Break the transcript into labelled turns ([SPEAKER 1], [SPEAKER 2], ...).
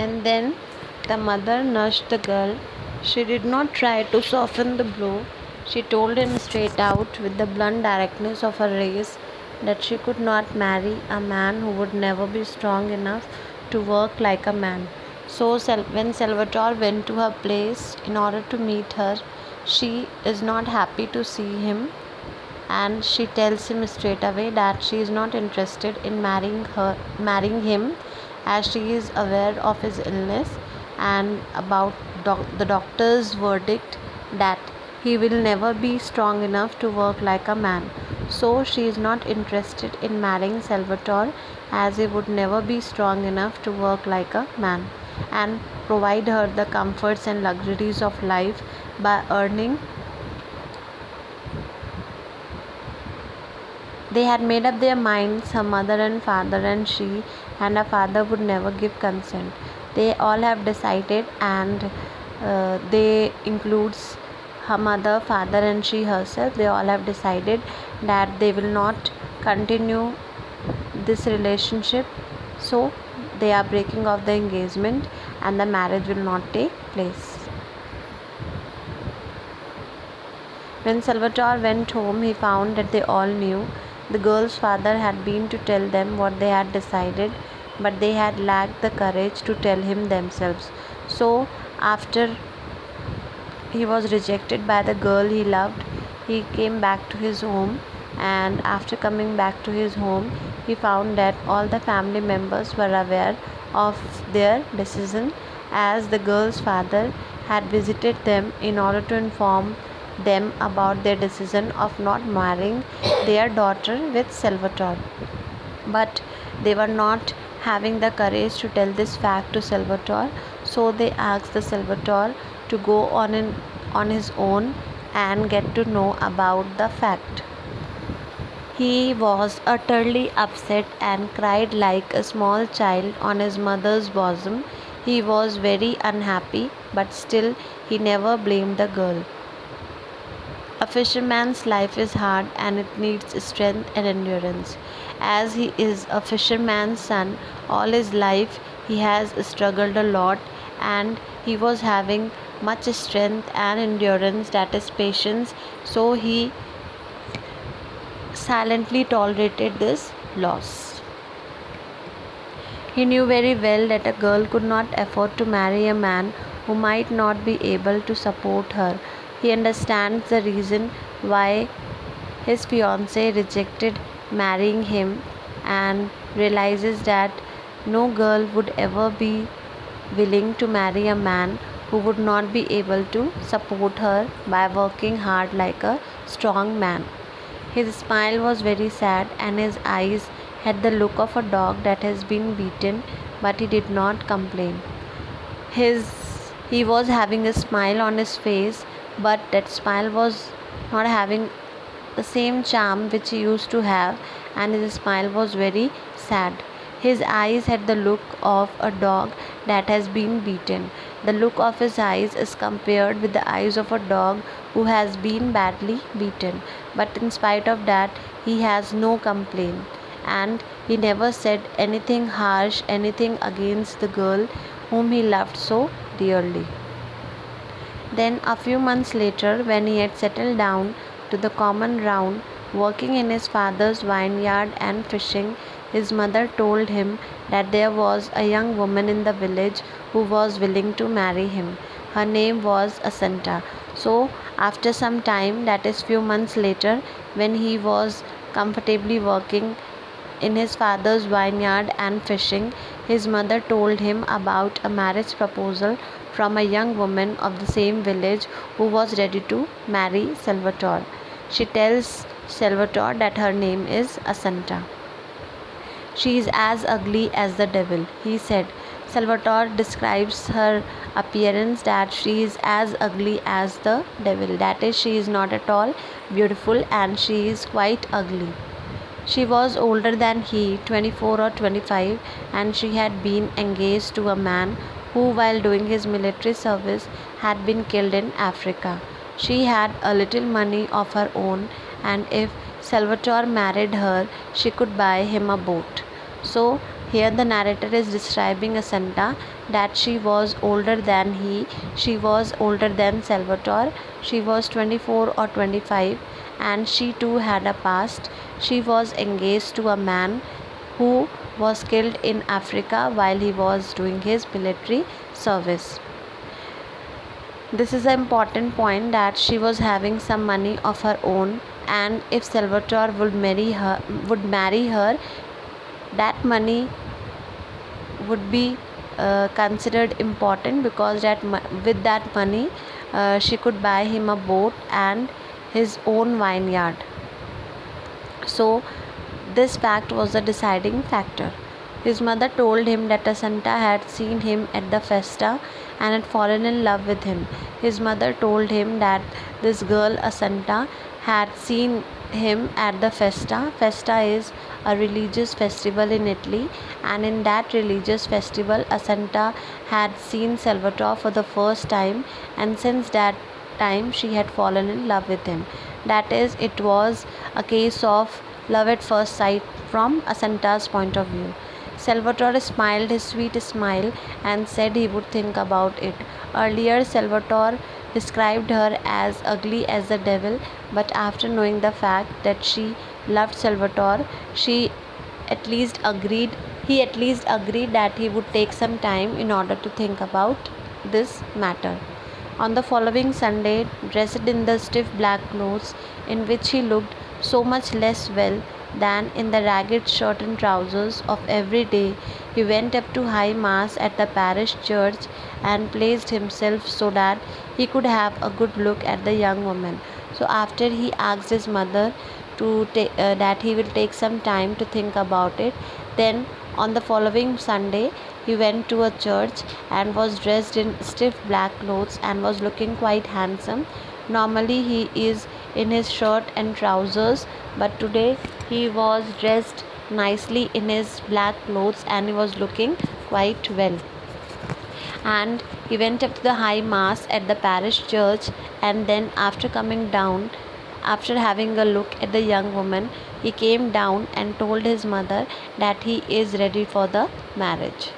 [SPEAKER 1] And then the mother nudged the girl. She did not try to soften the blow. She told him straight out, with the blunt directness of her race, that she could not marry a man who would never be strong enough to work like a man. So, when Salvatore went to her place in order to meet her, she is not happy to see him, and she tells him straight away that she is not interested in marrying him, as she is aware of his illness and about the doctor's verdict that he will never be strong enough to work like a man. So she is not interested in marrying Salvatore, as he would never be strong enough to work like a man and provide her the comforts and luxuries of life by earning. They had made up their minds, her mother and father and she, and her father would never give consent. They all have decided, and they includes her mother, father and she herself. They all have decided that they will not continue this relationship. So they are breaking off the engagement and the marriage will not take place. When Salvatore went home, he found that they all knew. The girl's father had been to tell them what they had decided, but they had lacked the courage to tell him themselves. So, after he was rejected by the girl he loved, he came back to his home, and after coming back to his home, he found that all the family members were aware of their decision, as the girl's father had visited them in order to inform them about their decision of not marrying their daughter with Salvatore. But they were not having the courage to tell this fact to Salvatore, so they asked the Salvatore to go on his own and get to know about the fact. He was utterly upset and cried like a small child on his mother's bosom. He was very unhappy, but still he never blamed the girl. A fisherman's life is hard and it needs strength and endurance. As he is a fisherman's son, all his life he has struggled a lot, and he was having much strength and endurance, that is patience. So he silently tolerated this loss. He knew very well that a girl could not afford to marry a man who might not be able to support her. He understands the reason why his fiancée rejected marrying him, and realizes that no girl would ever be willing to marry a man who would not be able to support her by working hard like a strong man. His smile was very sad, and his eyes had the look of a dog that has been beaten, but he did not complain. He was having a smile on his face, but that smile was not having the same charm which he used to have, and his smile was very sad. His eyes had the look of a dog that has been beaten. The look of his eyes is compared with the eyes of a dog who has been badly beaten. But in spite of that, he has no complaint, and he never said anything harsh, anything against the girl whom he loved so dearly. Then, a few months later, when he had settled down to the common round, working in his father's vineyard and fishing, his mother told him that there was a young woman in the village who was willing to marry him. Her name was Asanta. So, after some time, that is few months later, when he was comfortably working in his father's vineyard and fishing, his mother told him about a marriage proposal from a young woman of the same village who was ready to marry Salvatore. She tells Salvatore that her name is Asanta. She is as ugly as the devil, he said. Salvatore describes her appearance that she is as ugly as the devil. That is, she is not at all beautiful and she is quite ugly. She was older than he, 24 or 25, and she had been engaged to a man who, while doing his military service, had been killed in Africa. She had a little money of her own, and if Salvatore married her, she could buy him a boat. So Here the narrator is describing Assunta that she was older than he. She was older than Salvatore. She was 24 or 25 and she too had a past. She was engaged to a man who was killed in Africa while he was doing his military service. This is an important point that she was having some money of her own, and if Salvatore would marry her, that money would be considered important because with that money she could buy him a boat and his own vineyard. So this fact was the deciding factor. His mother told him that Assunta had seen him at the festa and had fallen in love with him. His mother told him that this girl Assunta had seen him at the festa. Festa is a religious festival in Italy, and in that religious festival Assunta had seen Salvatore for the first time, and since that time she had fallen in love with him. That is, it was a case of love at first sight from Assunta's point of view. Salvatore smiled his sweet smile and said he would think about it. Earlier, Salvatore described her as ugly as the devil, but after knowing the fact that she loved Salvatore, he at least agreed that he would take some time in order to think about this matter. On the following Sunday, dressed in the stiff black clothes in which he looked so much less well than in the ragged shirt and trousers of every day, he went up to High Mass at the parish church and placed himself so that he could have a good look at the young woman. So after he asked his mother that he will take some time to think about it, then on the following Sunday he went to a church and was dressed in stiff black clothes and was looking quite handsome. Normally he is in his shirt and trousers, but today he was dressed nicely in his black clothes and he was looking quite well. And he went up to the High Mass at the parish church, and then after coming down, after having a look at the young woman, he came down and told his mother that he is ready for the marriage.